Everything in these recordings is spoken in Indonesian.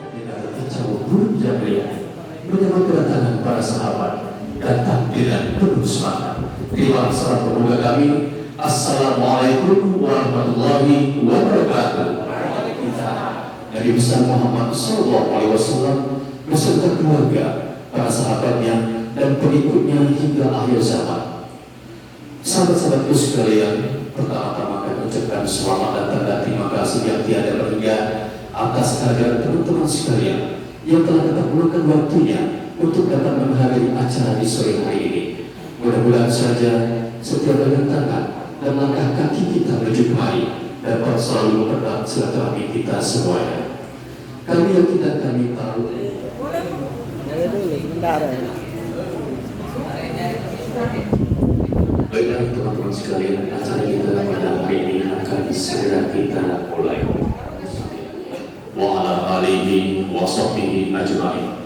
Ketika tercabut burung jambrean menyambut kedatangan para sahabat dan takbiran penuh semangat. Terima salam pemuda kami. Assalamualaikum warahmatullahi wabarakatuh. Nabi besar Muhammad SAW beserta keluarga, para sahabatnya dan pengikutnya hingga akhir zaman. Sahabat-sahabatku sekalian, pertama-tama kami ucapkan selamat dan tanda terima kasih yang tiada terhingga atas kehadiran teman-teman sekalian yang telah dapat meluangkan waktunya untuk dapat menghadiri acara di sore hari ini. Mudah-mudahan saja setiap kedatangan dan langkah kaki kita menuju kemari dapat selalu mempererat silaturahmi kita semuanya. Kami yakin dan kami tahu. Baiklah teman-teman sekalian, acara kita pada hari ini akan segera kita mulai. Wa ala alihi wa sahbihi ajma'in.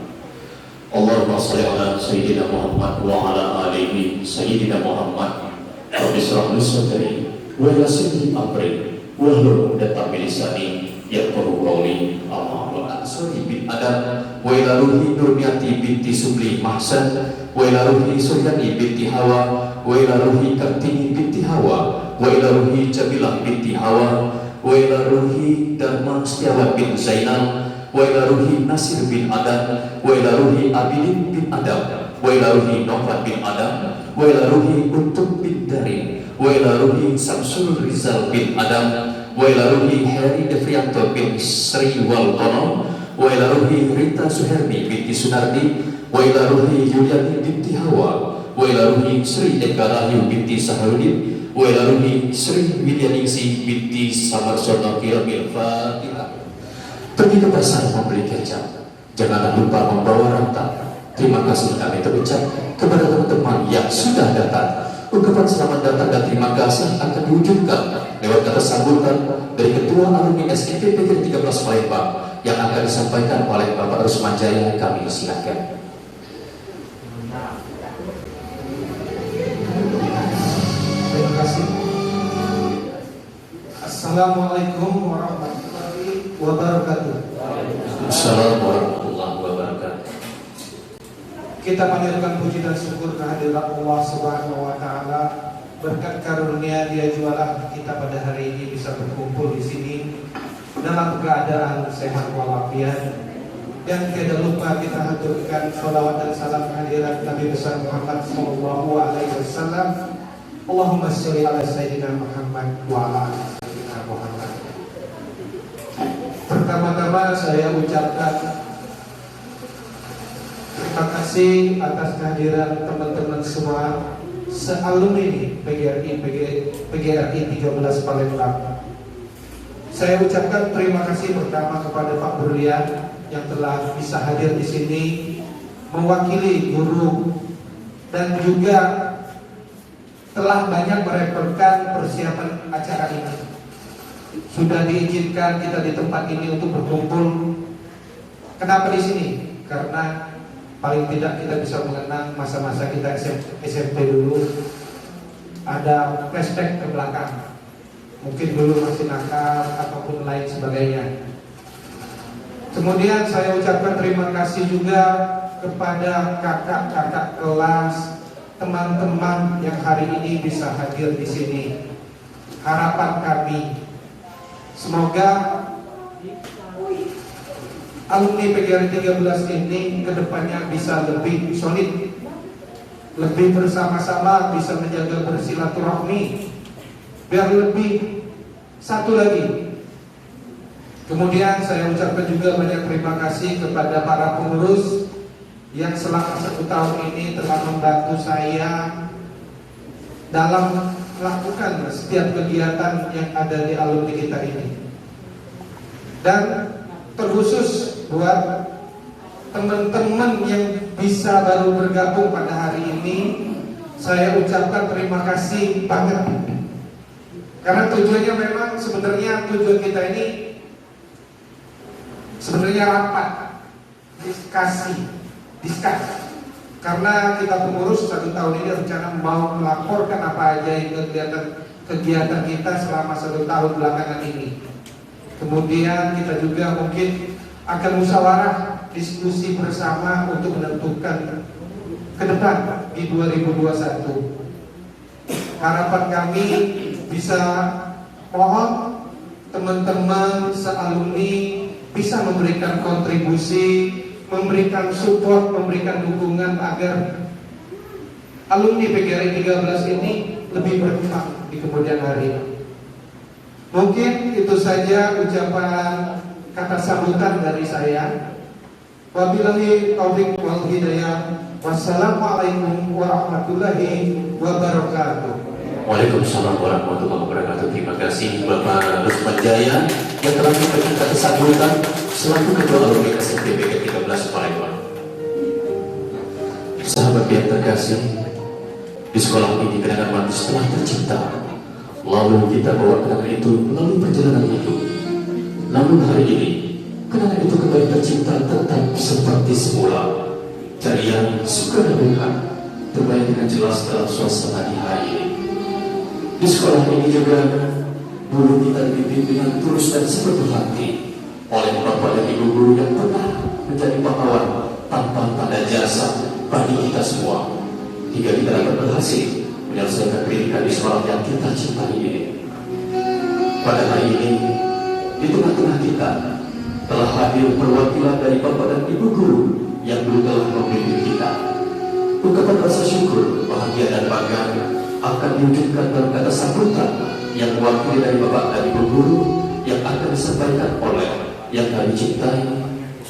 Allahumma shalli ala sayyidina Muhammad wa ala alihi sayyidina Muhammad. Rabbi shrah li sadri wa yassir li amri wahlul 'uqdatam min lisani yafqahu qawli. Amma ba'd. Suri bin Adam wa ila ruhi Nurmiyati binti Subli Mahsan wa ila ruhi Suryani binti Hawa wa ila ruhi Kartini binti Hawa wa ila ruhi Jamilah binti Hawa wa ila ruhi Dharma Setiawan bin Zainal wa ila ruhi Nasir bin Adam wa ila ruhi Abilin bin Adam wa ila ruhi Nofat bin Adam wa ila ruhi Untung bin Darin wa ila ruhi Samsul Rizal bin Adam wa ila ruhi Heri Devrianto bin Sri Walkono wa ila ruhi Rita Suhermi binti Sunardi wa ila ruhi Yuliani binti Hawa wa ila ruhi Sri Eka Rahayu binti Saharudin wa ila ruhi Sri Widyaningsih binti Samarsono Kiramil Fatihah. Begitu besar memberi kecap, janganlah lupa membawa rantai. Terima kasih kami terucap kepada teman-teman yang sudah datang. Ungkapan selamat datang dan terima kasih akan diwujudkan lewat kata sambutan dari Ketua Alumni SIP PGRI 13 Palembang yang akan disampaikan oleh Bapak Rusman Jaya. Kami silakan. Terima kasih. Assalamualaikum warahmatullahi wabarakatuh. Assalamualaikum warahmatullahi wabarakatuh. Kita panjatkan puji dan syukur kehadirat Allah Subhanahu wa taala. Berkat karunia Dia jualah kita pada hari ini bisa berkumpul di sini dalam keadaan sehat walafiat. Dan tidak lupa kita haturkan sholawat dan salam kehadirat Nabi besar Muhammad sallallahu alaihi wasallam. Allahumma sholli ala sayyidina Muhammad wa ala ali sayyidina Muhammad. Pertama-tama saya ucapkan terima kasih atas kehadiran teman-teman semua se-alumni PGRI 13 Palembang. Saya ucapkan terima kasih pertama kepada Pak Berlian yang telah bisa hadir di sini mewakili guru dan juga telah banyak merepotkan persiapan acara ini. Sudah diizinkan kita di tempat ini untuk berkumpul. Kenapa di sini? Karena paling tidak kita bisa mengenang masa-masa kita SMP dulu. Ada flashback ke belakang. Mungkin dulu masih nakal ataupun lain sebagainya. Kemudian saya ucapkan terima kasih juga kepada kakak-kakak kelas, teman-teman yang hari ini bisa hadir di sini. Harapan kami semoga alumni PGRI 13 ini kedepannya bisa lebih solid, lebih bersama-sama, bisa menjaga bersilaturahmi, biar lebih satu lagi. Kemudian saya ucapkan juga banyak terima kasih kepada para pengurus yang selama 1 tahun ini telah membantu saya dalam melakukan setiap kegiatan yang ada di alumni kita ini. Dan terkhusus buat teman-teman yang bisa baru bergabung pada hari ini, saya ucapkan terima kasih banget. Karena tujuannya memang sebenarnya tujuan kita ini sebenarnya rapat, diskus. Karena kita pengurus 1 tahun ini rencana mau melaporkan apa aja yang kegiatan kita selama 1 tahun belakangan ini. Kemudian kita juga mungkin akan musyawarah diskusi bersama untuk menentukan ke depan di 2021. Harapan kami bisa mohon teman-teman sealumni bisa memberikan kontribusi, memberikan support, memberikan dukungan agar alumni PGRI 13 ini lebih berkembang di kemudian hari. Mungkin itu saja ucapan kata sambutan dari saya. Wabillahi taufiq wal hidayah. Wassalamualaikum warahmatullahi wabarakatuh. Waalaikumsalam warahmatullahi wabarakatuh. Terima kasih Bapak Lukman Jaya yang telah memberikan kata sambutan selaku Ketua Alumni SMP PGRI 13 Palembang. Sahabat yang terkasih, di sekolah ini kenangan manis telah tercipta. Lalu kita bawa kenangan itu melalui perjalanan hidup. Namun hari ini kenangan itu kembali tercipta tetap seperti semula. Ceria, suka dan duka terbayang dengan jelas dalam suasana di hari ini. Di sekolah ini juga dulu kita dibimbing dengan tulus dan sepenuh hati oleh bapak dan ibu guru yang pernah menjadi pahlawan tanpa tanda jasa bagi kita semua, hingga kita dapat berhasil menyelesaikan pendidikan di sekolah yang kita cintai ini. Pada hari ini, di tengah-tengah kita telah hadir perwakilan dari bapak dan ibu guru yang dulu telah membimbing kita. Ungkapan rasa syukur, bahagia dan bangga akan diwujudkan dalam kata sambutan yang mewakili dari bapak dan ibu guru yang akan disampaikan oleh yang kami cintai,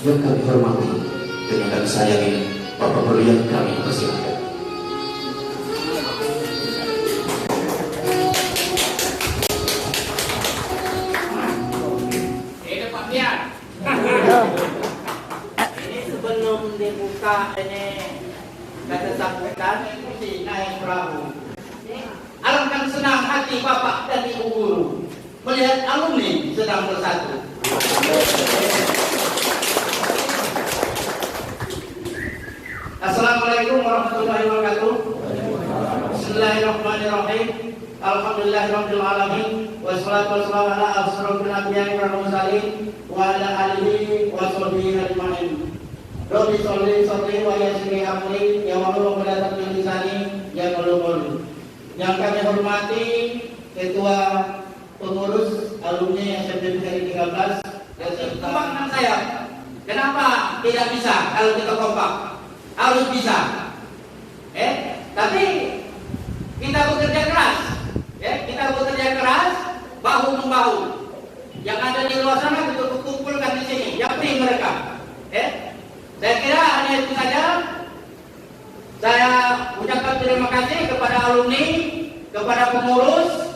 yang kami hormati, dan yang kami sayangi, Bapak Berlian kami persilakan. Ini Pak Bian. Ini sebelum dibuka ini kata sambutan mesti naik perahu. Alangkah senang hati Bapak dan Ibu guru melihat alumni sedang bersatu. Assalamualaikum warahmatullahi wabarakatuh. Bismillahirrahmanirrahim. Alhamdulillahirabbil alamin. Wassalatu wassalamu ala asyrofil anbiya'i wal mursalin wa ala alihi wa sahbihi ajmain. Rabbi sholli wa yassir amri ya wahlul 'uqdatam min lisani yafqahu qawli. Yang kami hormati Ketua Pengurus Alumni SMP PGRI 13 dan teman saya. Kenapa tidak bisa kalau kita kompak? Harus bisa. Tapi kita bekerja keras. Kita bekerja keras bahu membahu. Yang ada di luar sana kita kumpulkan di sini. Yang penting mereka. Saya kira hanya itu saja. Saya ucapkan terima kasih kepada alumni, kepada pengurus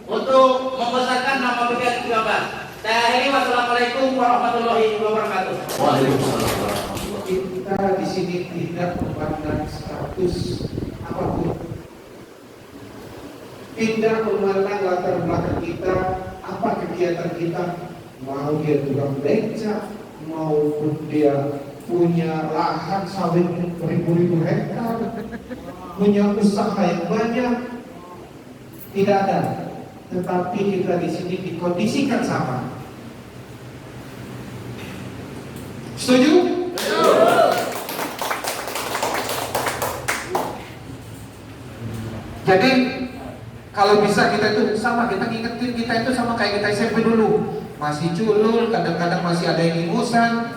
untuk membesarkan nama PGRI 13. Saya akhiri, wassalamualaikum warahmatullahi wabarakatuh. Waalaikumsalam warahmatullahi wabarakatuh. Kita di sini tidak memandang status apapun, tidak memandang latar belakang kita, apa kegiatan kita, mau dia tukang beca, maupun dia punya lahan sawit beribu-ribu hektar, punya usaha yang banyak, tidak ada. Tetapi kita di sini dikondisikan sama. Setuju? Jadi kalau bisa kita itu sama, kita ingetin kita itu sama kayak kita SMP dulu, masih culul, kadang-kadang masih ada yang ingusan,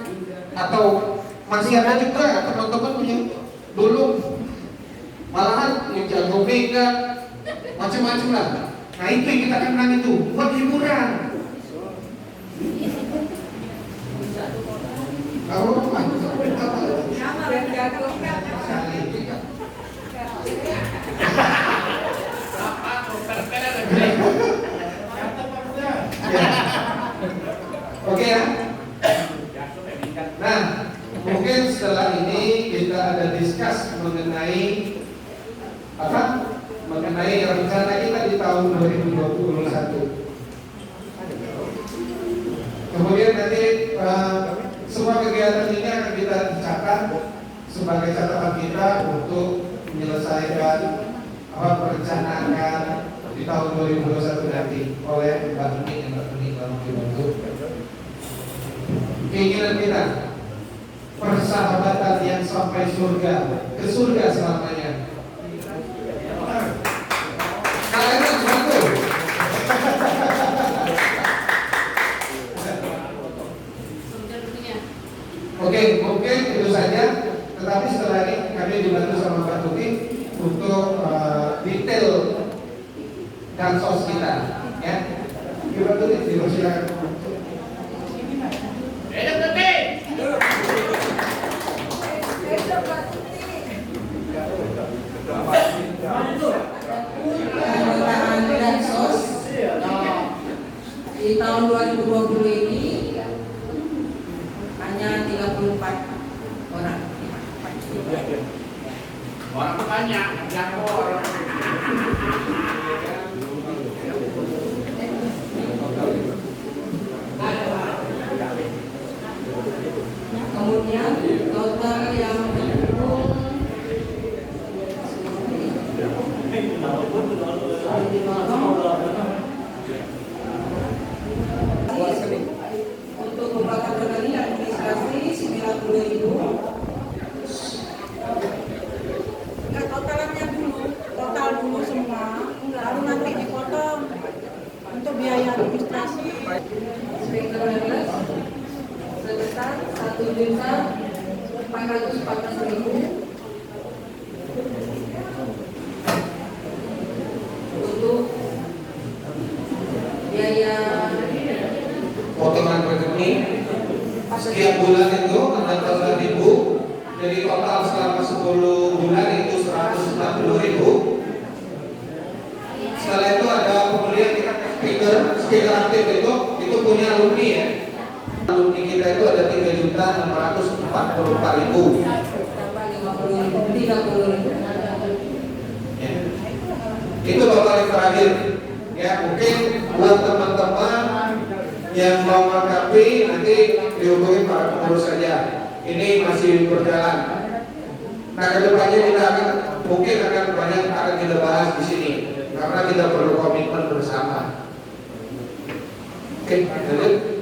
atau masih ada juga teman-teman punya dulu malahan yang jago pegang macam-macam lah. Nah itu yang kita kenal itu buat hiburan. Oke ya. Nah, mungkin setelah ini kita ada diskus mengenai apa? Mengenai rencana kita di tahun 2021. Kemudian nanti semua kegiatan ini akan kita catat sebagai catatan kita untuk menyelesaikan perencanaan di tahun 2021 nanti oleh Mbak Nuni dan Mbak Nuni dalam dibantu. keinginan kita persahabatan yang sampai surga, ke surga selamanya. Kalian kan satu. Oke, mungkin itu saja. Tetapi setelah ini kami dibantu sama Pak Tuti untuk detail dansos kita, ya. Pak Tuti, dipersilakan. Dansos di tahun 2020 ini hanya 34 orang. Orang banyak, jangan orang. Kemudian total yang mendukung untuk pembuatan berkali administrasi 90.000. Enggak totalannya dulu, total dulu semua, baru nanti dipotong untuk biaya administrasi. Speaker sebesar 1.414.000 untuk biaya Potongan rekening setiap bulan itu 16.000, jadi total selama 10 bulan itu 140.000. Setelah itu ada pembelian speaker aktif itu punya alumni, ya. Alumni kita itu ada 3.644.000. tambah 30.000. Ya. Itu total yang terakhir. Ya, mungkin buat teman-teman yang mau melengkapi nanti dihubungi para pengurus saja. Ini masih berjalan. Nah, kedepannya kita mungkin akan banyak akan kita bahas di sini karena kita perlu komitmen bersama. Oke, lanjut.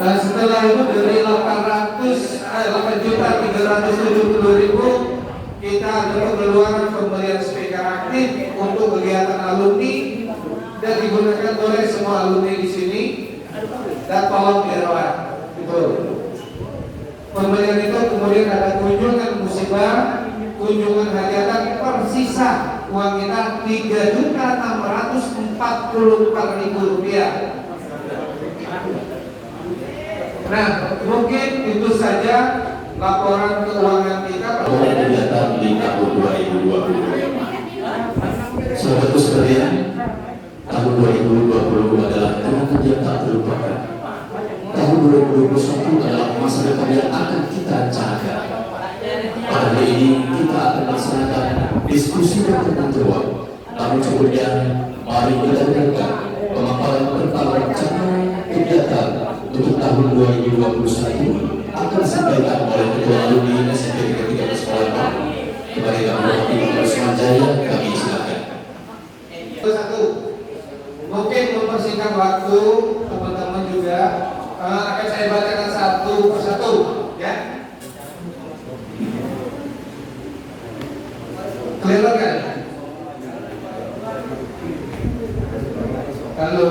Nah, setelah itu dari 8.370.000 kita ada pengeluaran pembelian speaker aktif untuk kegiatan alumni dan digunakan oleh semua alumni di sini dan tolong dirawat. Itu pembelian itu kemudian ada kunjungan musibah, kunjungan hajatan, persisa uang kita Rp3.644.000. Nah, mungkin itu saja laporan keuangan kita Pada kegiatan di tahun 2020. Sahabatku sekalian, tahun 2020 adalah kenangan yang tak terlupakan. Tahun 2021 adalah masa depan yang akan kita jaga. Pada hari ini kita akan melaksanakan diskusi dan tanya jawab. Namun sebelumnya, mari kita dengarkan pemaparan tentang rencana kegiatan untuk tahun 2021 akan disampaikan oleh Ketua Alumni SMP 13 Palembang. Kepada Yang Mewakili Usman Jaya, kami silakan. Satu, mungkin mempersingkat waktu teman-teman juga akan saya bacakan satu persatu, ya. Kelihatan kan? Halo,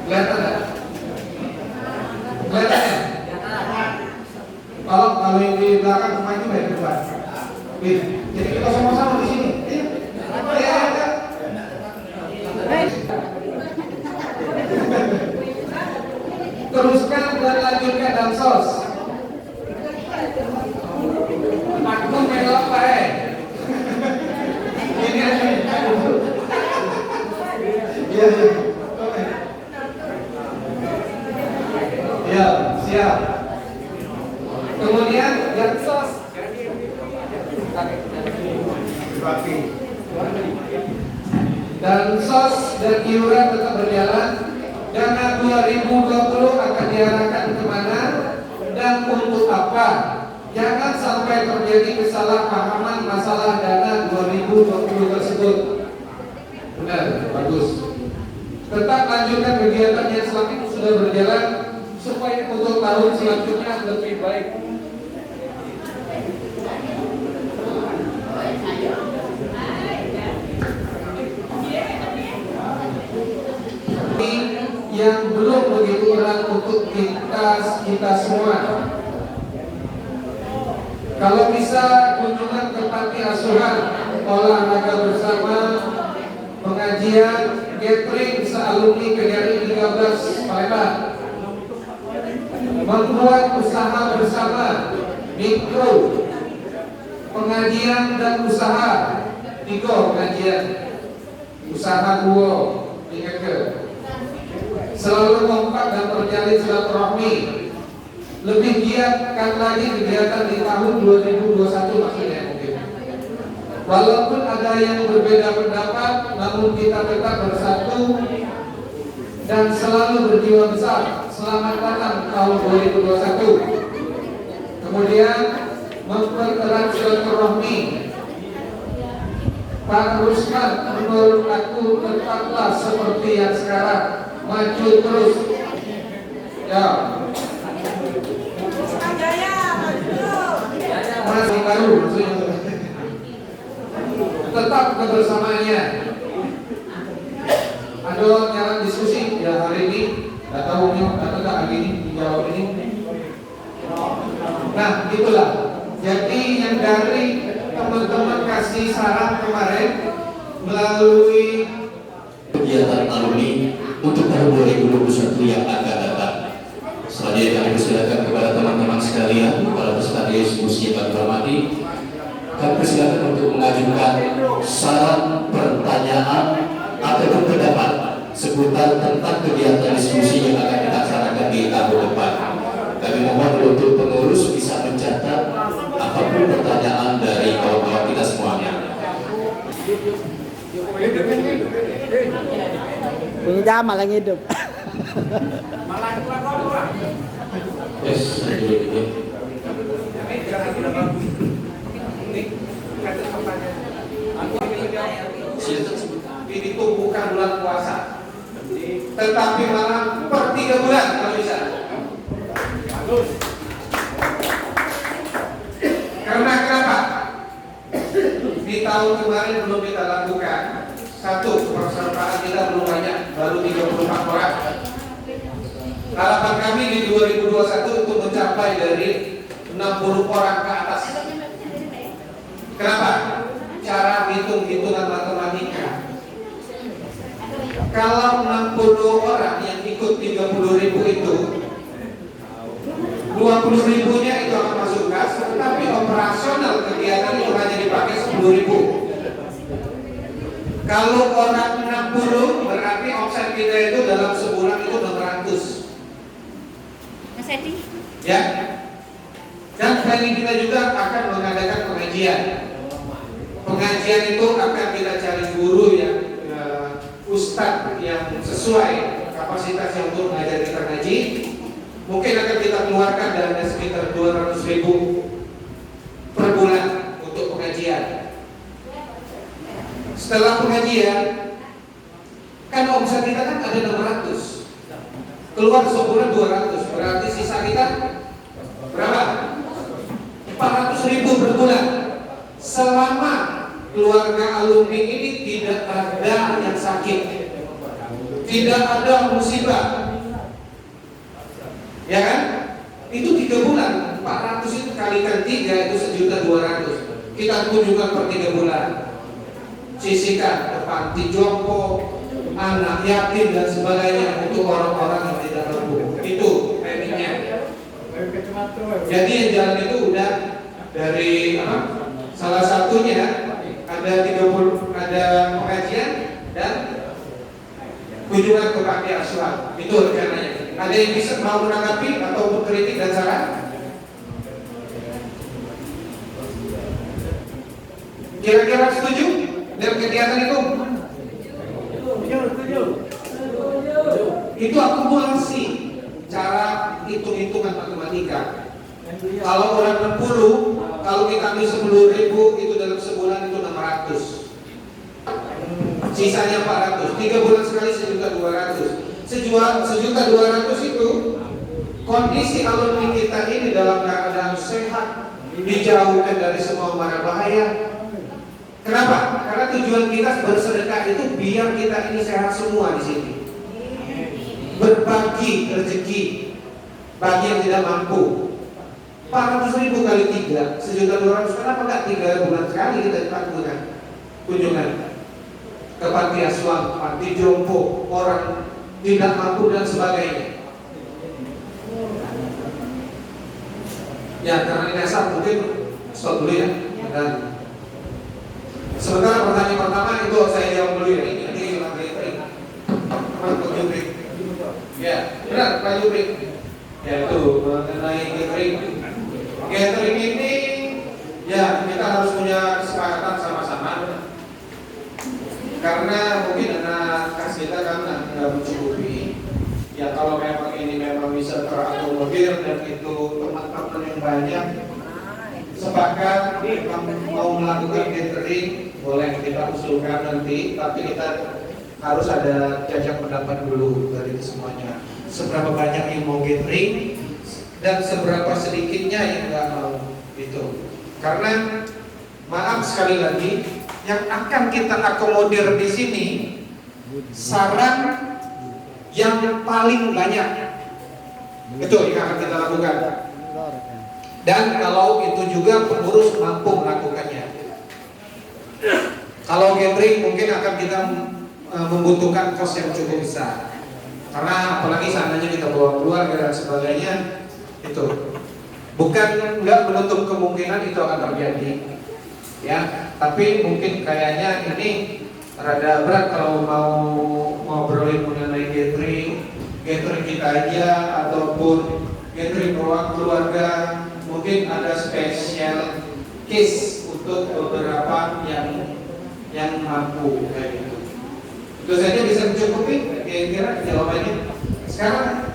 kelihatan kan? Kelihatan ya? Kalau yang di belakang maju baik depan. Jadi kita sama-sama di sini. Ya. Teruskan dan lanjutkan dansos. Aku melok Pak. Ini aja. Iya. Ya, siap. Kemudian dansos. Dansos dan iuran tetap berjalan. Dana 2020 akan diarahkan kemana dan untuk apa? Jangan sampai terjadi kesalahpahaman masalah dana 2020 tersebut. Benar, bagus. Tetap lanjutkan kegiatan yang selama ini sudah berjalan supaya untuk tahun selanjutnya lebih baik. Yang belum begitu erat untuk kita semua. Kalau bisa kunjungan ke panti asuhan, olahraga bersama, pengajian, gathering sealumni KRI 13 Palembang, membuat usaha bersama, mikro, pengajian dan usaha, tiga pengajian, usaha dua, ingat ke? Selalu kompak dan terjalin silaturahmi. Lebih giatkan lagi kegiatan di tahun 2021 maksudnya mungkin. Walaupun ada yang berbeda pendapat, namun kita tetap bersatu dan selalu berjiwa besar. Selamat datang tahun 2021. Kemudian mempererat silaturahmi. Pak Rusman, menurut aku tetaplah seperti yang sekarang, maju terus. Ya. Masih baru maksudnya. Tetap kebersamaannya. Ada nyaran diskusi ya hari ini. Tidak tahu atau tidak hari ini dijawab ini. Nah, itulah. Jadi yang dari teman-teman kasih saran kemarin melalui kegiatan alumni untuk tahun 2021 yang akan datang. Selanjutnya kami persilakan kepada teman-teman sekalian, para peserta diskusi yang kami hormati, kami persilakan untuk mengajukan saran, pertanyaan ataupun pendapat seputar tentang kegiatan diskusi yang akan kita laksanakan di tahun depan. Kami mohon untuk pengurus bisa mencatat apapun pertanyaan dari kawan-kawan kita semuanya. Beda malah hidup. Yes, ini tuh bukan bulan puasa, tetapi malah per 3 bulan kalau bisa. Karena kenapa? Di tahun kemarin belum kita lakukan. Satu, persertaan kita belum banyak, baru 34 orang. Harapan kami di 2021 untuk mencapai dari 60 orang ke atas. Kenapa? Cara hitung-hitungan matematika. Kalau 60 orang yang ikut 30.000 itu, 20.000-nya itu akan masuk kas, tetapi operasional kegiatan itu hanya dipakai 10.000. Kalau orang 60 berarti omset kita itu dalam sebulan itu 600. Mas Edi? Ya. Dan kali kita juga akan mengadakan pengajian. Pengajian itu akan kita cari guru yang ustadz yang sesuai kapasitasnya untuk mengajar kita ngaji. Mungkin akan kita keluarkan dana sekitar 200.000 per bulan untuk pengajian. Setelah pengajian, kan omset kita kan ada 600, keluar sebulan 200, berarti sisa kita berapa? 400.000 per bulan. Selama keluarga alumni ini tidak ada yang sakit, tidak ada musibah, ya kan? Itu 3 bulan, 400 itu kalikan 3 itu 1.200.000. Kita kunjungan per 3 bulan. Sisihkan ke panti jompo, anak yatim dan sebagainya untuk orang-orang yang tidak mampu. Itu planningnya. Jadi yang jalan itu udah dari apa? Salah satunya ada 30, ada pengajian dan kunjungan ke panti asuhan. Itu rencananya. Ada yang bisa mau menanggapi atau berkritik dan saran? Kira-kira setuju dengan kegiatan itu? Itu akumulasi cara hitung-hitungan matematika. Kalau orang 60, kalau kita ambil 10.000 itu dalam sebulan itu 600. Sisanya 400. 3 bulan sekali 1.200.000. 1.200.000 itu kondisi alumni kita ini dalam keadaan sehat, dijauhkan dari semua mara bahaya. Kenapa? Karena tujuan kita bersedekah itu biar kita ini sehat semua di sini. Berbagi rezeki bagi yang tidak mampu. 400.000 kali 3, 1.200.000. Kenapa nggak 3 bulan sekali kita lakukan kunjungan ke panti asuhan, panti jompo, orang tidak mampu dan sebagainya. Ya karena ini asal mungkin stop dulu ya. Dan sementara pertanyaan pertama itu saya jawab dulu ya. Ini lagi Pak Juprik. Ya benar Pak Juprik. Ya itu mengenai catering. Catering ini ya kita harus punya kesepakatan sama-sama. Karena mungkin dana kas kita kan nggak mencukupi. Ya kalau memang ini memang bisa terakomodir dan itu teman-teman yang banyak sepakat mau melakukan catering, boleh kita usulkan nanti, tapi kita harus ada jajak pendapat dulu dari semuanya. Seberapa banyak yang mau catering dan seberapa sedikitnya yang nggak mau itu. Karena maaf sekali lagi, yang akan kita akomodir di sini saran yang paling banyak itu yang akan kita lakukan. Dan kalau itu juga pengurus mampu melakukannya. Kalau catering mungkin akan kita membutuhkan kos yang cukup besar. Karena apalagi seandainya kita bawa keluarga dan sebagainya, itu bukan nggak menutup kemungkinan itu akan terjadi. Ya, tapi mungkin kayaknya ini rada berat kalau mau ngobrolin mengenai catering kita aja ataupun catering keluarga. Mungkin ada spesial case untuk beberapa yang mampu kayak gitu. Itu saja bisa mencukupi kira-kira jawabannya. Sekarang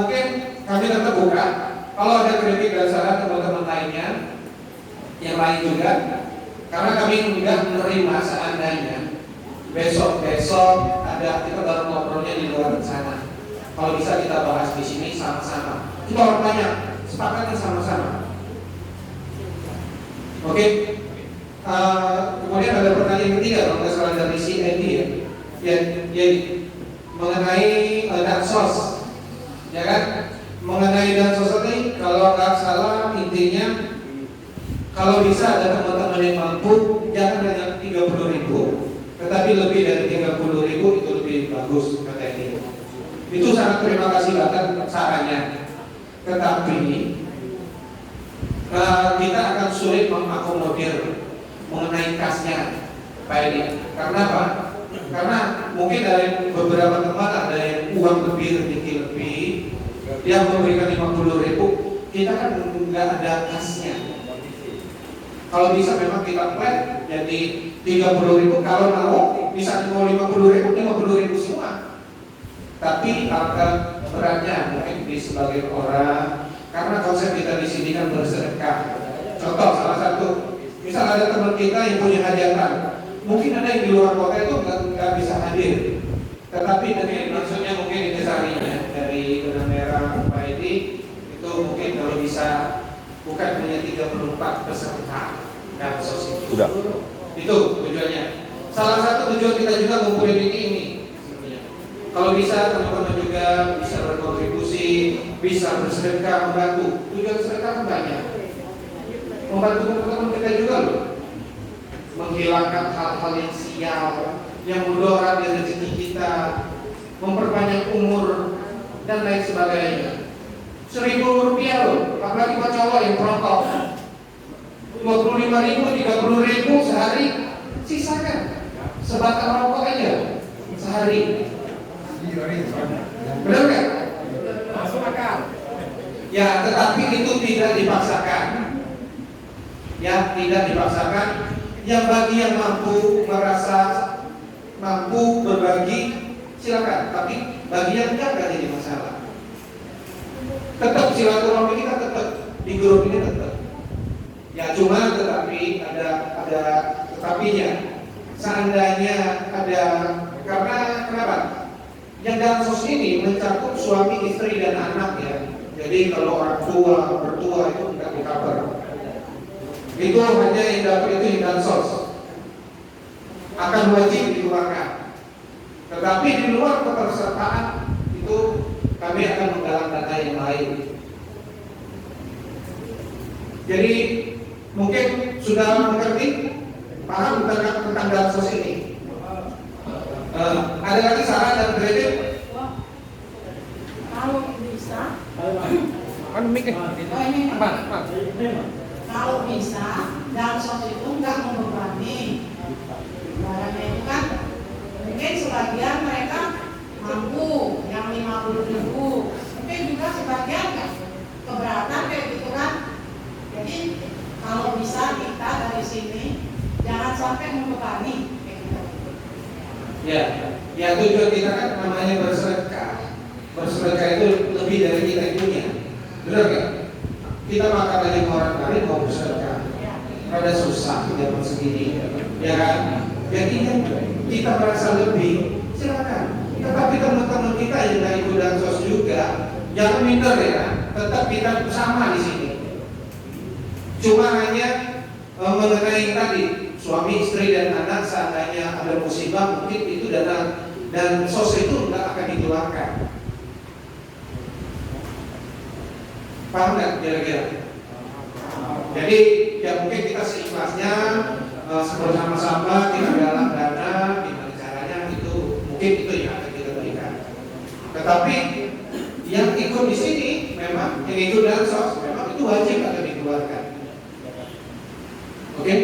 mungkin kami tetap buka. Kalau ada kritik dan saran teman-teman lainnya yang lain juga, karena kami tidak menerima seandainya besok ada kita baru ngobrolnya di luar sana. Kalau bisa kita bahas di sini sama-sama. Kita orang banyak, sepakatnya sama-sama. Oke. Kemudian ada pertanyaan ketiga kalau nggak salah dari si Edi ya, mengenai dansos, ya kan? Mengenai dansos ini kalau nggak salah intinya kalau bisa ada teman-teman yang mampu jangan hanya 30.000, tetapi lebih dari 30.000 itu lebih bagus kata Edi. Itu sangat terima kasih banget sarannya. Tetapi kita akan sulit mengakomodir mengenai kasnya, Pak Edi. Karena apa? Karena mungkin dari beberapa teman ada yang uang lebih, rezeki lebih, dia memberikan 50.000, kita kan nggak ada kasnya. Kalau bisa memang kita plan jadi 30.000, kalau mau bisa mau 50.000 semua. Tapi angka beratnya mungkin di sebagian orang, karena konsep kita di sini kan bersedekah. Contoh salah satu, misal ada teman kita yang punya hajatan, mungkin ada yang di luar kota itu nggak bisa hadir, tetapi dari maksudnya mungkin intisarinya dari benang merah Pak Edi itu mungkin kalau bisa bukan hanya 34 peserta dan sosial. Sudah. Itu tujuannya. Salah satu tujuan kita juga ngumpulin ini. Kalau bisa teman-teman juga bisa berkontribusi, bisa bersedekah, membantu. Tujuan sedekah kan banyak. Membantu teman-teman kita juga loh. Menghilangkan hal-hal yang sial, yang mendorong rezeki kita, memperpanjang umur dan lain sebagainya. 1.000 rupiah loh, apalagi buat cowok yang perokok. 25.000, 30.000 sehari, sisakan sebatang rokok aja sehari. Benar nggak? Masuk akal. Ya, tetapi itu tidak dipaksakan. Ya, tidak dipaksakan. Yang bagi yang mampu merasa mampu berbagi, silakan. Tapi bagi yang enggak jadi masalah. Tetap silaturahmi kita tetap di grup ini tetap. Ya cuma tetapi ada tetapinya. Seandainya ada, karena kenapa? Yang dalam sos ini mencakup suami, istri dan anak ya. Jadi kalau orang tua, mertua itu tidak di cover. Itu hanya yang dapat itu yang dalam sos. Akan wajib dikeluarkan. Tetapi di luar ketersertaan itu kami akan menggalang dana yang lain. Jadi mungkin sudah mengerti, paham tentang dalam sos ini. Ada lagi saran dan kritik? Kalau bisa, kalau bisa, dalam sos itu nggak membebani. Barangnya itu kan, mungkin sebagian mereka mampu yang 50.000, mungkin juga sebagian kan keberatan kayak gitu kan. Jadi kalau bisa kita dari sini jangan sampai membebani. Ya tujuan kita kan namanya bersedekah. Bersedekah itu lebih dari kita punya. Benar nggak? Kita makan dari orang lain mau bersedekah. Ada susah zaman segini, ya kan? Jadi kita merasa lebih, silakan. Tetapi teman-teman kita yang dari ikut sos juga, jangan minder ya. Tetap kita sama di sini. Cuma hanya mengenai tadi suami, istri dan anak seandainya ada musibah mungkin itu dana dan sos itu nggak akan dikeluarkan. Paham nggak kira-kira? Jadi ya mungkin kita seikhlasnya bersama-sama kita galang dana, gimana caranya itu mungkin itu yang akan kita berikan. Tetapi yang ikut di sini memang yang ikut dalam sos memang itu wajib akan dikeluarkan. Oke?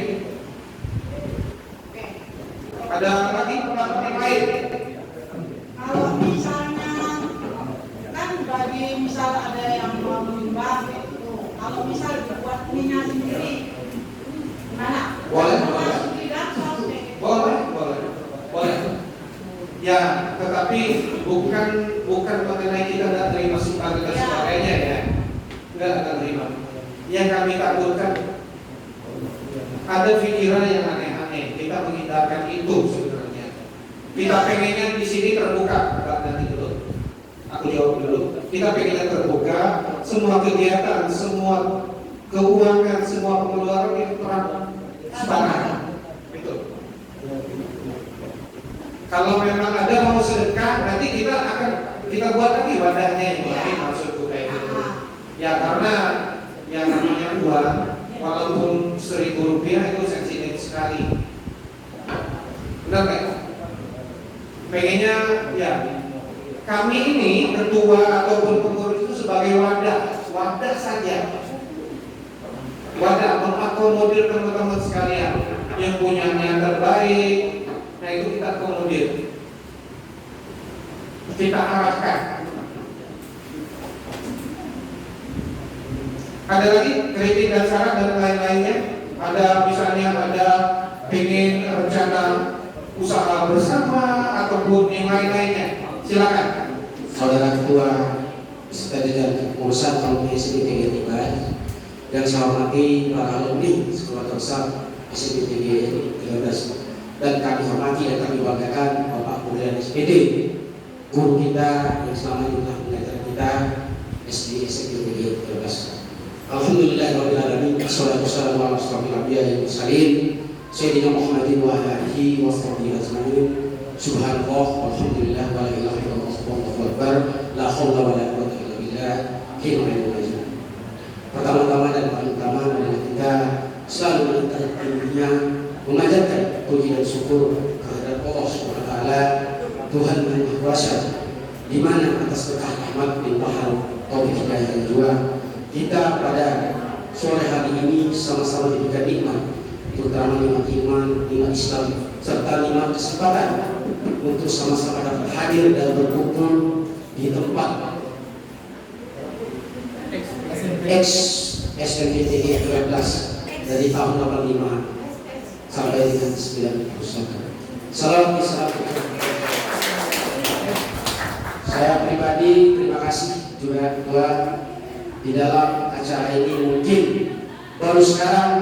Ada lagi pertanyaan lain? Kalau misalnya kan bagi misal ada yang mau menyumbang gitu, kalau misal dibuat minyak sendiri, gimana? Boleh. Ya, tetapi bukan mengenai kita tidak terima sumbangan dan sebagainya ya, nggak akan terima. Yang kami takutkan ada pikiran yang aneh-aneh. Kita menghindarkan itu sebenarnya. Kita pengennya di sini terbuka. Nanti dulu, aku jawab dulu. Kita pengennya terbuka. Semua kegiatan, semua keuangan, semua pengeluaran itu terang sebarang. Itu. Kalau memang ada mau sedekah, nanti kita buat lagi wadahnya ini. Maksudku kayak gitu. Ya karena yang namanya uang, walaupun Rp1.000 itu sensitif sekali. Benar nggak? Pengennya ya kami ini ketua ataupun pengurus itu sebagai wadah saja. Wadah mengakomodir teman-teman sekalian yang punya niat terbaik. Nah itu kita akomodir, kita arahkan. Ada lagi kritik dan saran dan lain-lainnya. Ada misalnya ada ingin rencana usaha bersama ataupun yang lain-lainnya. Silakan. Saudara Ketua beserta jajaran kepengurusan tahun SBTG 13 dan saya hormati para alumni Sekolah Tersar SBTG 13 dan kami hormati dan kami banggakan Bapak Puryan SPD, guru kita yang selama ini telah mengajar kita SD SBTG 13. Alhamdulillahirrahmanirrahim. Assalamualaikum warahmatullahi wabarakatuh. Sayyidina Muhammadin wa alihi wa sahbihi ajma'in. Subhanallah walhamdulillah wa la ilaha illallah wallahu akbar. La haula wa la quwwata illa billah. Pertama-tama dan paling utama adalah kita selalu meningkatkan dunia, mengajarkan puji dan syukur kehadirat Allah Subhanahu wa taala, Tuhan yang Maha Kuasa, di mana atas berkah rahmat dan pahala taufik hidayah dan juga kita pada sore hari ini sama-sama diberikan nikmat, terutama nikmat iman, nikmat Islam, serta nikmat kesempatan untuk sama-sama dapat hadir dan berkumpul di tempat SMPTG 12 dari tahun 85 sampai dengan 91. Salam. Saya pribadi terima kasih juga Tuhan di dalam acara ini mungkin baru sekarang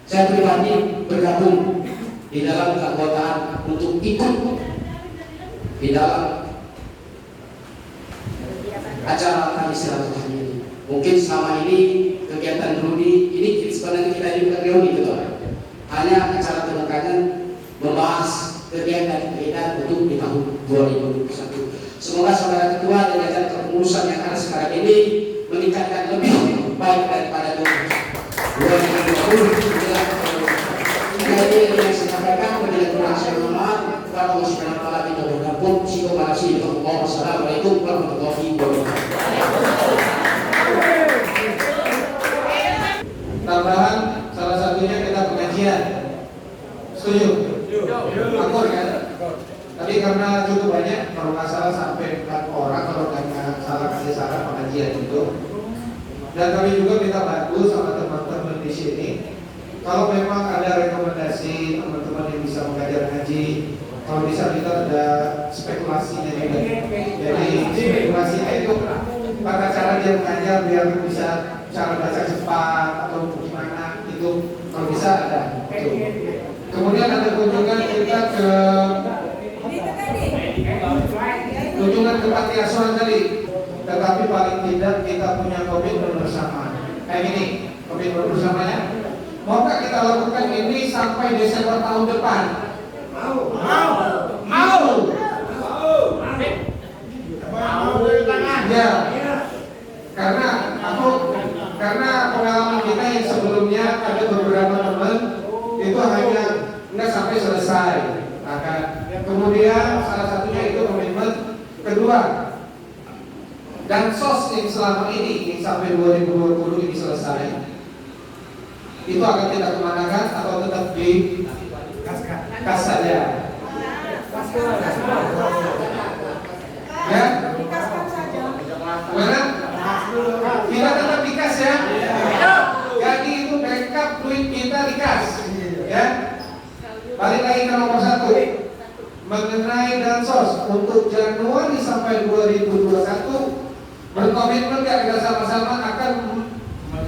saya pribadi bergabung di dalam keanggotaan untuk ikut di dalam acara kami silaturahmi ini. Mungkin selama ini kegiatan reuni ini sebenarnya kita juga reuni betul. Hanya acara temu kangen membahas kegiatan untuk di tahun 2021. Semoga saudara ketua dan jajaran kepengurusan yang ada sekarang ini meningkatkan lebih baik daripada 2020. Jadi yang saya sampaikan kepada kurang saya mohon kepada Allah Subhanahu wa taala kita berdoa psikomarasi Allah. Wassalamualaikum warahmatullahi wabarakatuh. Tambahan salah satunya kita pengajian. Setuju? Akur kan? Tapi karena cukup banyak, kalau nggak salah sampai 4 orang kalau nggak salah kasih saran pengajian itu. Dan kami juga minta bantu sama teman-teman di sini. Kalau memang ada rekomendasi teman-teman yang bisa mengajar ngaji, kalau bisa kita ada spekulasinya juga. Jadi spekulasinya itu pada cara dia mengajar biar bisa cara baca cepat atau gimana itu kalau bisa ada. Itu. Kemudian ada kunjungan kita ke panti asuhan tadi. Tetapi paling tidak kita punya komitmen bersama. Kayak gini, komitmen bersamanya. Maukah kita lakukan ini sampai Desember tahun depan? Mau. Ya. Karena pengalaman kita yang sebelumnya ada beberapa teman itu hanya nggak sampai selesai. Kemudian salah satunya itu komitmen kedua. Dan sos yang selama ini yang sampai 2020 ini selesai, itu akan kita kemanakan atau tetap di kas saja? Ya? Mana? Kita tetap di kas ya? Jadi itu backup duit kita di kas. Ya? Balik lagi ke nomor 1 mengenai dansos untuk Januari sampai 2021 berkomitmen ya kita sama-sama akan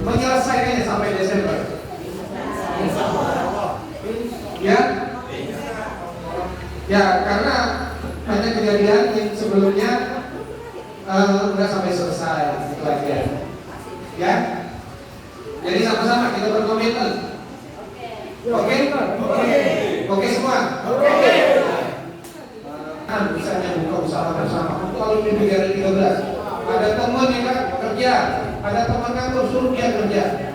menyelesaikannya sampai Desember. Ya, karena banyak kejadian yang sebelumnya nggak sampai selesai itu aja. Ya, jadi sama-sama kita berkomitmen. Oke semua. Misalnya buka usaha bersama untuk alumni PGRI 13. Ada teman yang kerja, ada teman kantor suruh dia kerja.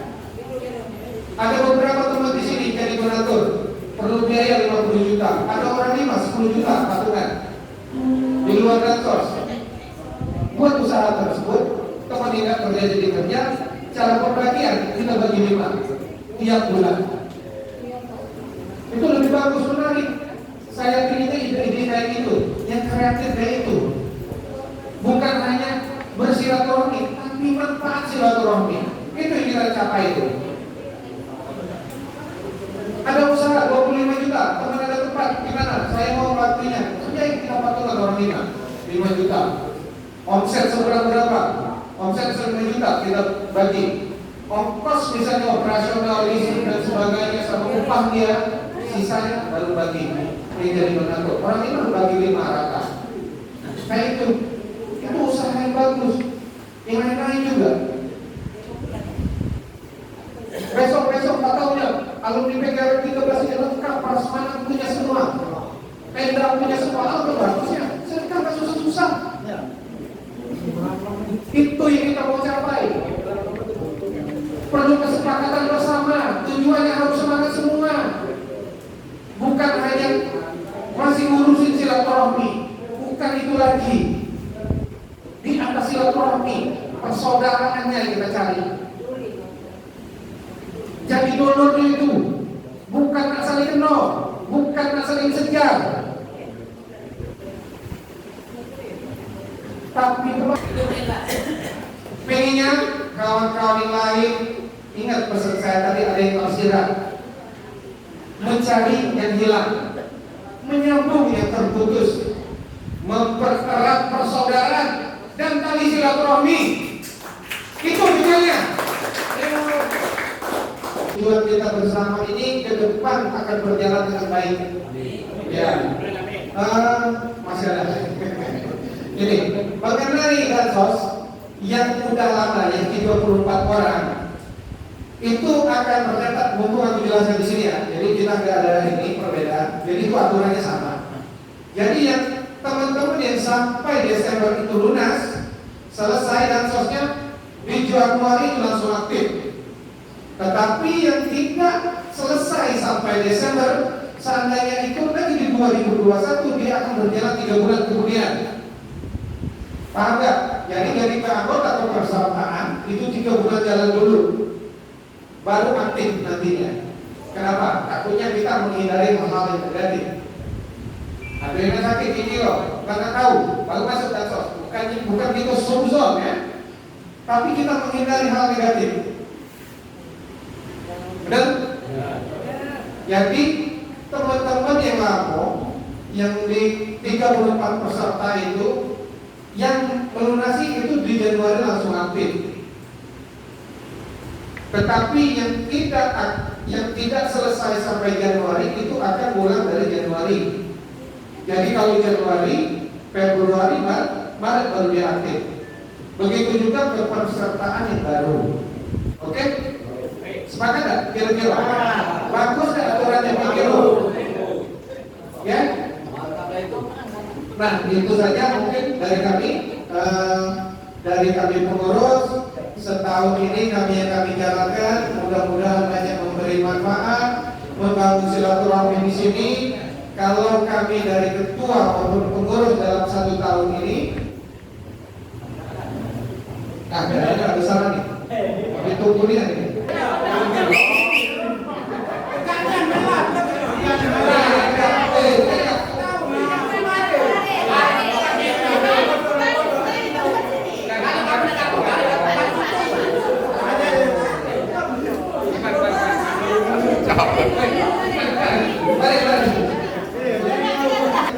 Ada beberapa teman di sini jadi donatur, perlu biaya 50 juta. Ada orang 10 juta patungan di luar kantor. Buat usaha tersebut, teman yang kerja jadi kerja, cara pembagian kita bagi 5 tiap bulan. Itu lebih bagus menarik. Saya pilih ide-ide kayak itu, yang kreatif kayak itu. Bukan hanya bersilaturahmi, tapi manfaat silaturahmi. Itu yang kita capai itu. Ada usaha 25 juta, teman ada tempat, gimana? Saya mau waktunya, kerjain kita patungan orang 5 juta. Omset berapa? Omset 5 juta kita bagi. Ongkos misalnya operasional, listrik dan sebagainya sama upah dia, sisanya baru bagi. Ini jadi mengatur. Orang ini bagi 5 rata. Kayak itu usaha yang bagus. Yang lain-lain juga. Besok tak tahunya alumni PGRI 13 ini lengkap, prasmanan punya semua, tenda punya semua, alumni bagusnya. Serta nggak susah-susah. Itu yang kita mau capai. Perlu kesepakatan bersama. Tujuannya harus semangat semua. Bukan hanya masih ngurusin silaturahmi. Bukan itu lagi. Di atas silaturahmi, persaudaraannya yang kita cari. Jadi donornya itu bukan nak saling kenal, bukan nak saling sejar, tapi pengennya kawan-kawan lain ingat pesan saya tadi, ada yang tersirat, mencari yang hilang, menyambung yang terputus, mempererat persaudaraan dan tali silaturahmi. Itu bedanya. Tujuan kita bersama ini ke depan akan berjalan dengan baik. Ya. Masih ada. Ini mengenai bansos yang sudah lama, yang 34 orang, itu akan terdapat, mumpung aku jelaskan di sini ya. Jadi kita nggak ada ini perbedaan. Jadi itu aturannya sama. Jadi yang teman-teman yang sampai Desember itu lunas, selesai bansosnya di Januari itu langsung aktif. Tetapi yang tidak selesai sampai Desember, seandainya itu nanti di 2021 dia akan berjalan 3 bulan kemudian. Paham nggak? Jadi dari anggota atau perusahaan itu 3 bulan jalan dulu, baru aktif nantinya. Kenapa? Takutnya kita menghindari hal-hal yang negatif. Ada yang sakit gigi loh, nggak tahu, baru masuk bansos. Bukan kita suzon ya, tapi kita menghindari hal negatif. Benar? Jadi teman-teman yang mampu, yang di 34 peserta itu, yang melunasi itu di Januari langsung aktif. Tetapi yang tidak selesai sampai Januari itu akan mulai dari Januari. Jadi kalau Januari, Februari, Maret baru dia aktif. Begitu juga kepesertaan yang baru. Oke? Sepakat nggak? Kira-kira? Bagus nggak aturannya begitu? Ya? Nah, itu saja mungkin dari kami pengurus. Setahun ini yang kami jalankan, mudah-mudahan banyak memberi manfaat, membangun silaturahmi di sini. Kalau kami dari ketua maupun pengurus dalam 1 tahun ini, kayaknya ada salah nih. Kami tunggu nih.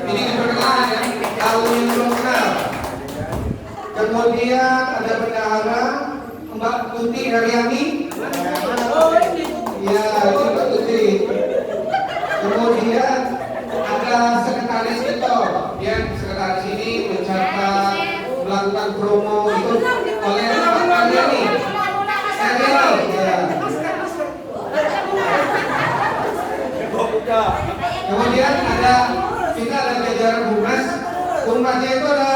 Ini diperkenalkan ya, tahun yang belum kenal. Kemudian ada bendahara Mbak Tuti Haryani. Ya, itu Mbak Tuti. Kemudian ada sekretaris kita, dia sekretaris ini mencatat, melakukan promo itu oleh Mbak Haryani. Kemudian kita ada jajaran humas. Humasnya itu ada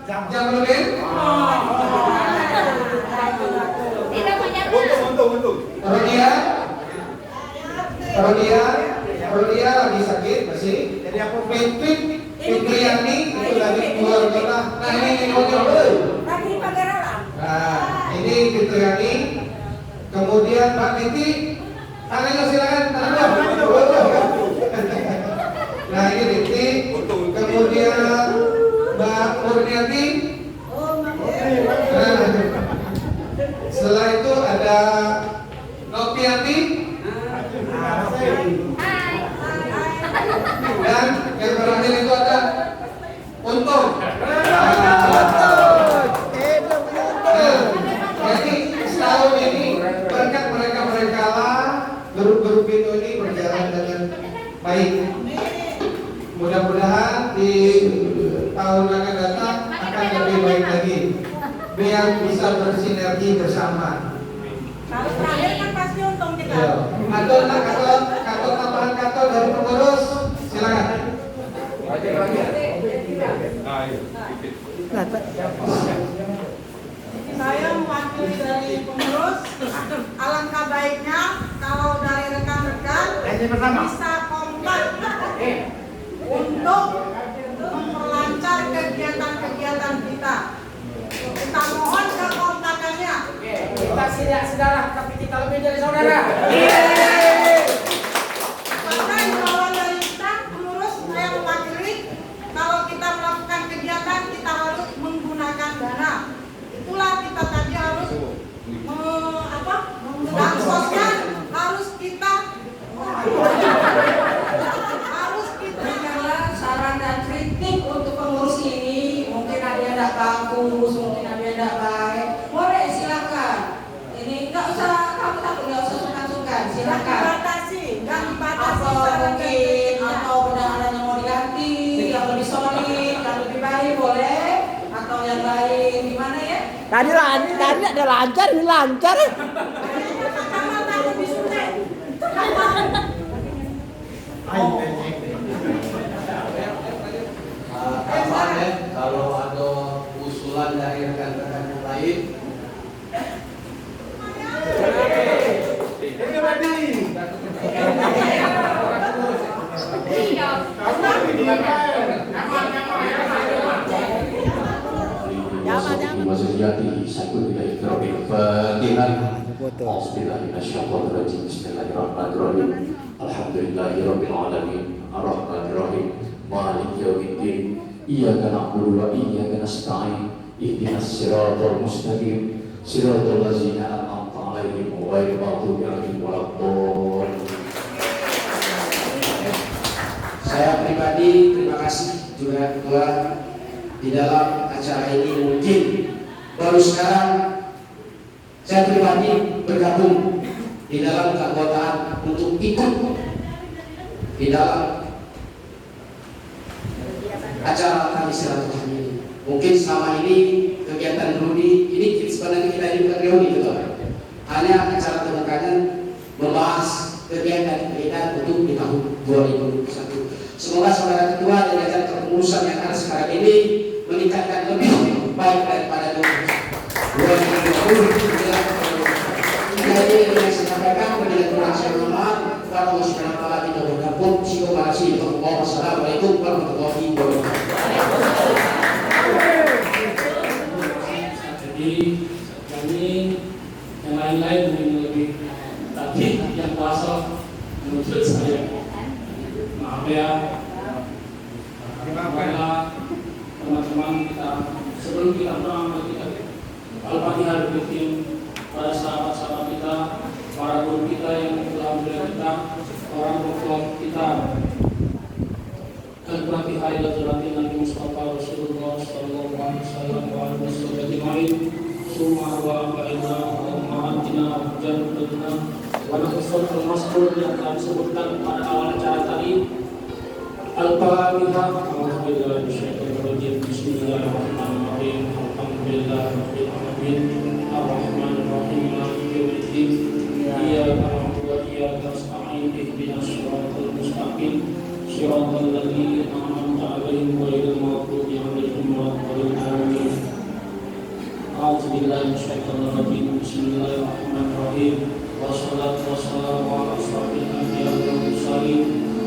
Jamrudin. Rodia lagi sakit masih. Jadi aku Fitriani itu lagi keluar kota. Nah ini Nah ini Fitriani. Kemudian Mbak Titi. Tangannya silakan. Nah ini Titi. Kemudian Mbak Murniati. Nah, setelah itu ada Nopiati. Dan yang terakhir itu ada Untung. Jadi setahun ini berkat mereka lah grup-grup itu ini berjalan dengan baik. Mudah-mudahan di tahun akan datang akan lebih baik lagi, biar bisa bersinergi bersama. Kalau terakhir kan pasti untung kita. Ya. Atau tambahan kata dari pengurus, silakan. Saya mewakili dari pengurus. Alangkah baiknya kalau dari rekan-rekan bisa kompak untuk memperlancar kegiatan-kegiatan kita. Kita mohon kekompakannya. Kita tidak saudara, tapi kita lebih dari saudara. Maka imbauan dari kita, pengurus, saya mewakili, kalau kita melakukan kegiatan kita harus menggunakan dana. Itulah kita tadi harus bansosnya harus kita Saran dan kritik untuk pengurus ini, mungkin ada yang tidak bagus, mungkin ada yang tidak baik, boleh silakan. Tadi ada lancar, ini lancar. Tambahan ya, kalau ada usulan dari rekan-rekan yang lain. Bismillahirrahmanirrahim. Alhamdulillahirabbil alamin. Arrahmanirrahim. Maliki yaumiddin. Iyyaka na'budu wa iyyaka nasta'in. Ihdinas siratal mustaqim. Siratal ladzina an'amta 'alaihim ghairil maghdubi 'alaihim waladdallin. Saya pribadi terima kasih juga ketua di dalam acara ini. Mungkin baru sekarang saya pribadi bergabung di dalam keanggotaan untuk ikut di dalam acara kami silaturahmi ini. Mungkin selama ini kegiatan reuni ini sebenarnya kita ini bukan reuni gitu, hanya acara terbuka membahas kegiatan untuk di tahun 2021. Semoga saudara ketua dan jajaran kepengurusan yang ada sekarang ini meningkatkan lebih baik daripada 2020. Jadi yang saya sampaikan kepada kurang saya mohon kepada Allah Subhanahu wa taala kita bergabung Assalamualaikum warahmatullahi wabarakatuh. Jadi kami yang lain-lain mungkin lebih, tapi yang kuasa menurut saya maaf ya, karena teman-teman kita sebelum kita berangkat kita Al-Fatihah bikin para sahabat-sahabat kita, para guru kita yang telah memberi kita, orang tua kita. Al-Fatihah ila zulatin Nabi Mustafa Rasulullah sallallahu alaihi wasallam wa alihi wasallam. Summa wa ba'ina wa ma'atina jannatuna wa nahsul mas'ul yang telah disebutkan pada awal acara tadi. Al-Fatihah. Alhamdulillah bisyaitanirrajim. Bismillahirrahmanirrahim. Alhamdulillahirabbil alamin. Ar-Rahmanirrahim. Maliki yaumiddin. Iyyaka na'budu wa iyyaka nasta'in. Ihdinas siratal mustaqim. Siratal ladzina an'amta 'alaihim ghairil maghdubi 'alaihim waladdallin. Amin. A'udzu billahi minasyaitonir rajim. Bismillahirrahmanirrahim. Wassalatu wassalamu ala asyrofil anbiya'i wal mursalin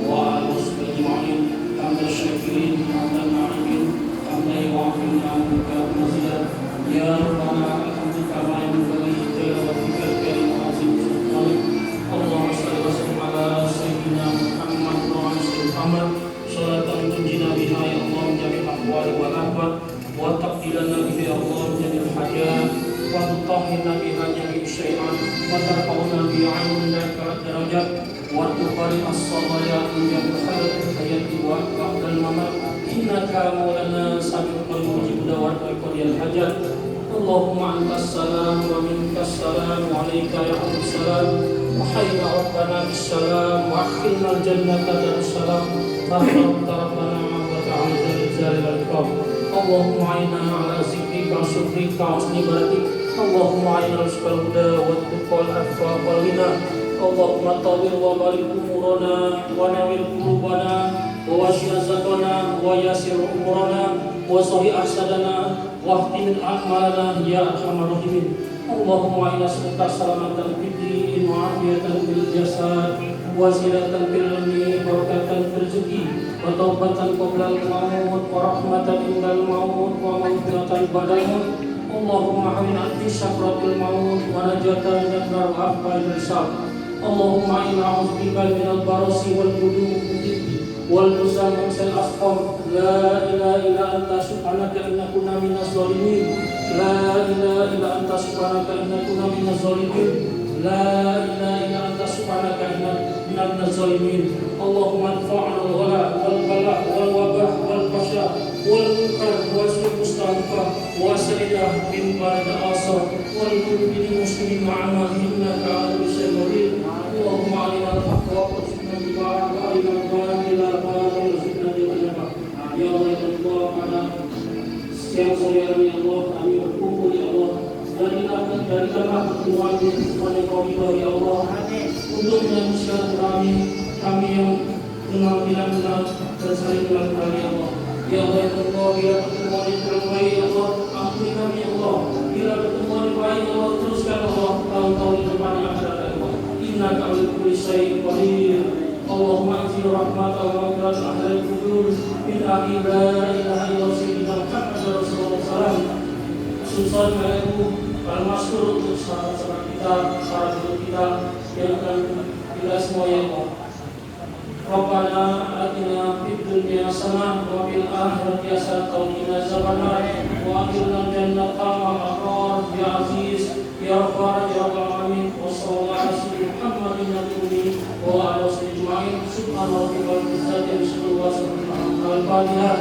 wa ala alihi ajma'in. Hamdan syakirin, hamdan na'imin, hamdan yu'afin amka mazidan. Ya Rabbana alhamdu kama yanbaghi li jalalatikal karim wa azim sultanik. Allahumma shalli wa sallim ala sayyidina Muhammad wa ala alihi Muhammad. Sholatan tunjina biha ya Allah min jami'il ahwali wal ahwal wa taqdilan biha ya Allah min jami'il hajat wa tutahhirna biha jami'il syai'an wa tarfa'una biha 'indaka darajat wa tuqari as-sabaya min jami'il hayati wa ba'dal mamat. Innaka maulana sabiqul mujib da'wat wa qadiyal hajat. Allahumma antas salam wa minkas salam wa alayka ya salam wa hayya rabbana bis salam wa akhilna jannata darussalam. Rabbana wa ta'ala jalal wal ikram. Allahumma inna ala zikrika wa syukrika wa husni ibadatik. Allahumma inna rizqal huda wa tuqal afwa wal ghina. Allahumma tawwil wa barik umurana wa nawwir qulubana wa wasi' azqana wa yasir umurana wa sahih ahsadana wa ihtimil a'malana ya arhamar rahimin. Allahumma inna nas'aluka salamatan fid din wa afiyatan fil jasad wa ziyadatan fil ilmi wa barakatan fil rizqi wa taubatan qabla al-maut wa rahmatan indal maut wa maghfiratan ba'dal maut. Allahumma hamina fi sakratil maut wa najatan min al-afqal hisab. Allahumma inna a'udzubika minal barasi wal wudu' wal musamman sal asqam. La ilaha illa anta subhanaka inna kunna minaz zalimin. La ilaha illa anta subhanaka inna kunna minaz zalimin. La ilaha illa anta subhanaka inna kunna minaz zalimin. Allahumma adfa'na al-ghala wal bala wal wabah wal fasha wal munkar wal su'ul mustafa wa salidah min barada asar wal mu'minin muslimin ma'ana innaka 'ala kulli syai'in qadir. Allahumma alimna al-haqqa wa qadna bi'a'a wa alimna al-batila wa warzuqna al-jannah. Ya Allah, ya Allah, pada siang sore ini Allah kami berkumpul ya Allah Tuhan ya Allah, untuk menyambutkan kami yang benar-benar dan saling melakukan ya Allah. Ya Allah ya Allah, bila pertemuan yang terbaik ya Allah, ampuni kami ya Allah. Bila pertemuan yang baik ya Allah, teruskan Allah tahun-tahun ke depan yang akan datang ya Allah. Innaka ala kulli syai'in qadir. Allahumma anzil rahmat wa maghfirat ahlal qubur min akhir la ilaha illallah sayyidina Muhammad rasulullah sallallahu Susan Maibu al-Masyur untuk sahabat-sahabat kita, para guru kita yang akan kita semua ya Allah. Rabbana atina fid dunya hasanah wa fil akhirati hasanah wa qina azabannar wa akhirna jannata ma'al ya aziz ya rabbana ya rabbal alamin wa sallallahu alaihi Muhammadin nabiyyi wa ala ajma'in subhana rabbika rabbil izzati amma yasifun al-Fatihah.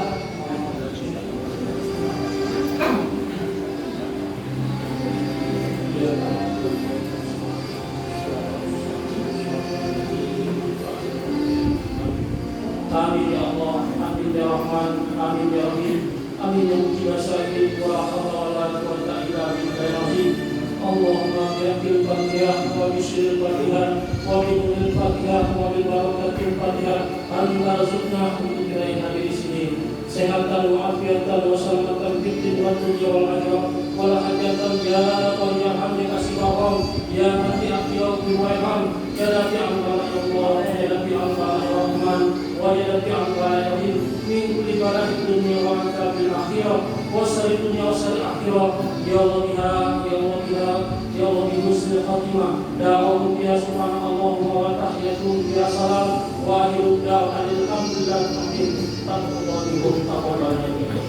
Amin ya Allah, amin ya Rahman, amin ya Rahim, amin ya Mujib Syahid, wa hawla wa la quwwata illa billah. Allahumma bi'afil Fatihah, wa bisyiril Fatihah, wa binuril Fatihah, wa bibarakatil Fatihah, anta rizukna untuk kita yang hadir di sini. Sehatan wa afiatan wa salamatan fid dunya wal akhirah, wa la hajatan ya qawiyya hamdi kasibahum, ya hati akhiyah biwaihan, ya lafi al-bala ya Allah, ya lafi al-bala ya Rahman, وجدت أموالهم من كل بلاء الدنيا وعذاب الآخرة وسر الدنيا وسر الآخرة يا الله بها يا الله بها يا الله بحسن الخاتمة دعوهم بها سبحان الله وتحيتهم بها سلام وآخر الدعوة الحمد لله تقبل منكم تقبل منكم.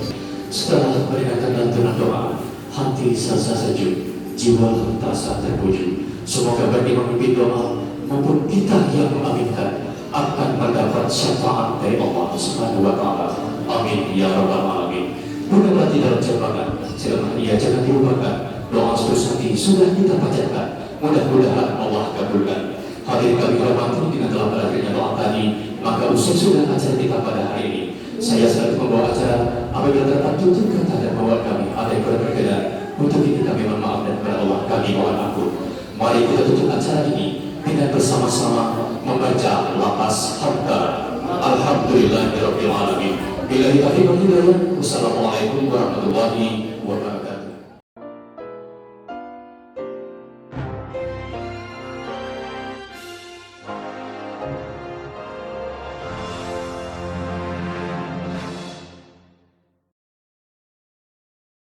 Setelah peringatan dan tunah doa, hati serasa sejuk, jiwa terasa terpuju. Semoga bagi memimpin doa maupun kita yang mengaminkan akan mendapat syafaat dari Allah Subhanahu wa taala. Amin ya rabbal alamin. Bukan berarti dalam jebakan, jangan dilupakan. Doa seterus hati sudah kita bacakan. Mudah-mudahan Allah kabulkan. Hadirin kami hormati dengan telah berakhirnya doa tadi, maka usai sudah acara kita pada hari ini. Saya selalu membawa acara apabila terdapat tutur kata dan bawa kami ada yang kurang berkenan. Untuk ini kami mohon maaf dan kepada Allah kami mohon ampun. Mari kita tutup acara ini dengan bersama-sama membaca lafaz hamdalillah. Alhamdulillahirabbil alamin. Billahi taufiq wal hidayah. Wassalamualaikum warahmatullahi wabarakatuh.